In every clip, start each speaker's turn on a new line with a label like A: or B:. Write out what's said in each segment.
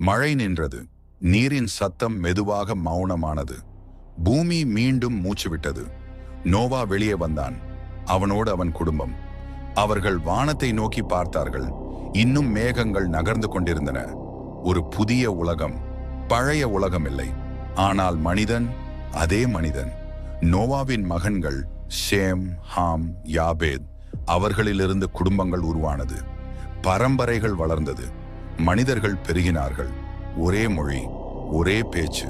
A: மழை நின்றது. நீரின் சத்தம் மெதுவாக மௌனமானது. பூமி மீண்டும் மூச்சுவிட்டது. நோவா வெளியே வந்தான். அவனோடு அவன் குடும்பம். அவர்கள் வானத்தை நோக்கி பார்த்தார்கள். இன்னும் மேகங்கள் நகர்ந்து கொண்டிருந்தன. ஒரு புதிய உலகம். பழைய உலகம் இல்லை. ஆனால் மனிதன், அதே மனிதன். நோவாவின் மகன்கள் ஷேம், ஹாம், யாபேத். அவர்களிலிருந்து குடும்பங்கள் உருவானது. பரம்பரைகள் வளர்ந்தது. மனிதர்கள் பெருகினார்கள். ஒரே மொழி, ஒரே பேச்சு,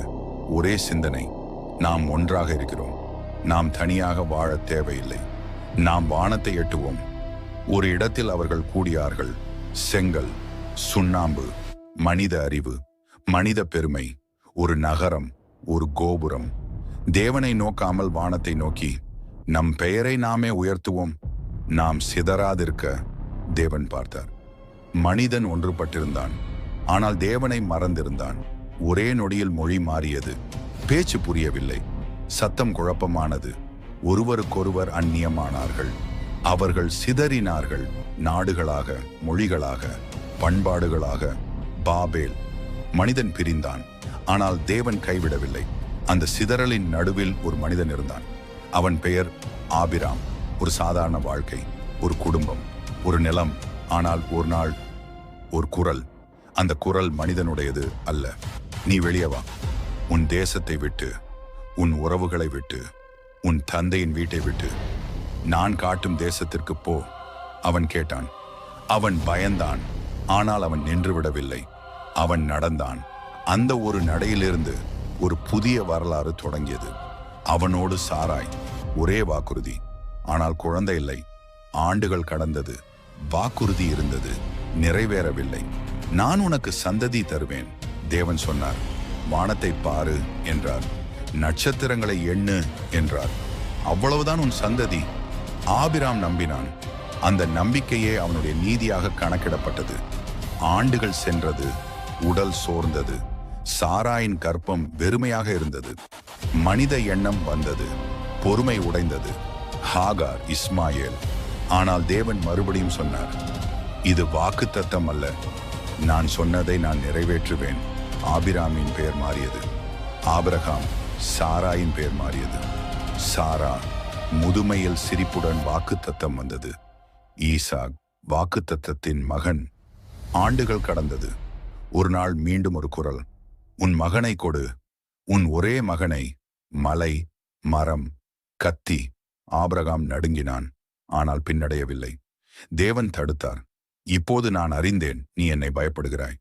A: ஒரே சிந்தனை. நாம் ஒன்றாக இருக்கிறோம். நாம் தனியாக வாழ தேவையில்லை. நாம் வானத்தை எட்டுவோம். ஒரு இடத்தில் அவர்கள் கூடியார்கள். செங்கல், சுண்ணாம்பு, மனித அறிவு, மனித பெருமை, ஒரு நகரம், ஒரு கோபுரம். தேவனை நோக்காமல் வானத்தை நோக்கி நம் பெயரை நாமே உயர்த்துவோம். நாம் சிதறாதிருக்க தேவன் பார்த்தார். மனிதன் ஒன்றுபட்டிருந்தான். ஆனால் தேவனை மறந்திருந்தான். ஒரே நொடியில் மொழி மாறியது. பேச்சு புரியவில்லை. சத்தம் குழப்பமானது. ஒருவருக்கொருவர் அந்நியமானார்கள். அவர்கள் சிதறினார்கள். நாடுகளாக, மொழிகளாக, பண்பாடுகளாக. பாபேல். மனிதன் பிரிந்தான். ஆனால் தேவன் கைவிடவில்லை. அந்த சிதறலின் நடுவில் ஒரு மனிதன் இருந்தான். அவன் பெயர் ஆபிராம். ஒரு சாதாரண வாழ்க்கை, ஒரு குடும்பம், ஒரு நிலம். ஆனால் ஒரு நாள் ஒரு குரல். அந்த குரல் மனிதனுடையது அல்ல. நீ வெளியே வா. உன் தேசத்தை விட்டு, உன் உறவுகளை விட்டு, உன் தந்தையின் வீட்டை விட்டு நான் காட்டும் தேசத்திற்கு போ. அவன் கேட்டான். அவன் பயந்தான். ஆனால் அவன் நின்று விடவில்லை. அவன் நடந்தான். அந்த ஒரு நடையிலிருந்து ஒரு புதிய வரலாறு தொடங்கியது. அவனோடு சாராய். ஒரே வாக்குறுதி. ஆனால் குழந்தை இல்லை. ஆண்டுகள் கடந்தது. வாக்குறுதி இருந்தது, நிறைவேறவில்லை. நான் உனக்கு சந்ததி தருவேன், தேவன் சொன்னார். வானத்தை பாரு என்றார். நட்சத்திரங்களை எண்ணு என்றார். அவ்வளவுதான் உன் சந்ததி. ஆபிராம் நம்பினான். அந்த நம்பிக்கையே அவனுடைய நீதியாக கணக்கிடப்பட்டது. ஆண்டுகள் சென்றது. உடல் சோர்ந்தது. சாராயின் கற்பம் வெறுமையாக இருந்தது. மனித எண்ணம் வந்தது. பொறுமை உடைந்தது. ஹாகார், இஸ்மாயேல். ஆனால் தேவன் மறுபடியும் சொன்னார், இது வாக்குத்தத்தம் அல்ல. நான் சொன்னதை நான் நிறைவேற்றுவேன். ஆபிராமின் பெயர் மாறியது. ஆபிரகாம். சாராயின் பெயர் மாறியது. சாரா. முதுமையில் சிரிப்புடன் வாக்குத்தத்தம் வந்தது. ஈசாக். வாக்குத்தத்தத்தின் மகன். ஆண்டுகள் கடந்தது. ஒரு நாள் மீண்டும் ஒரு குரல். உன் மகனை கொடு. உன் ஒரே மகனை. மலை, மரம், கத்தி. ஆபிரகாம் நடுங்கினான். ஆனால் பின்னடையவில்லை. தேவன் தடுத்தார். இப்போது நான் அறிந்தேன், நீ என்னை பயப்படுகிறாய்.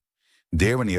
A: தேவன் ஏற்பாடு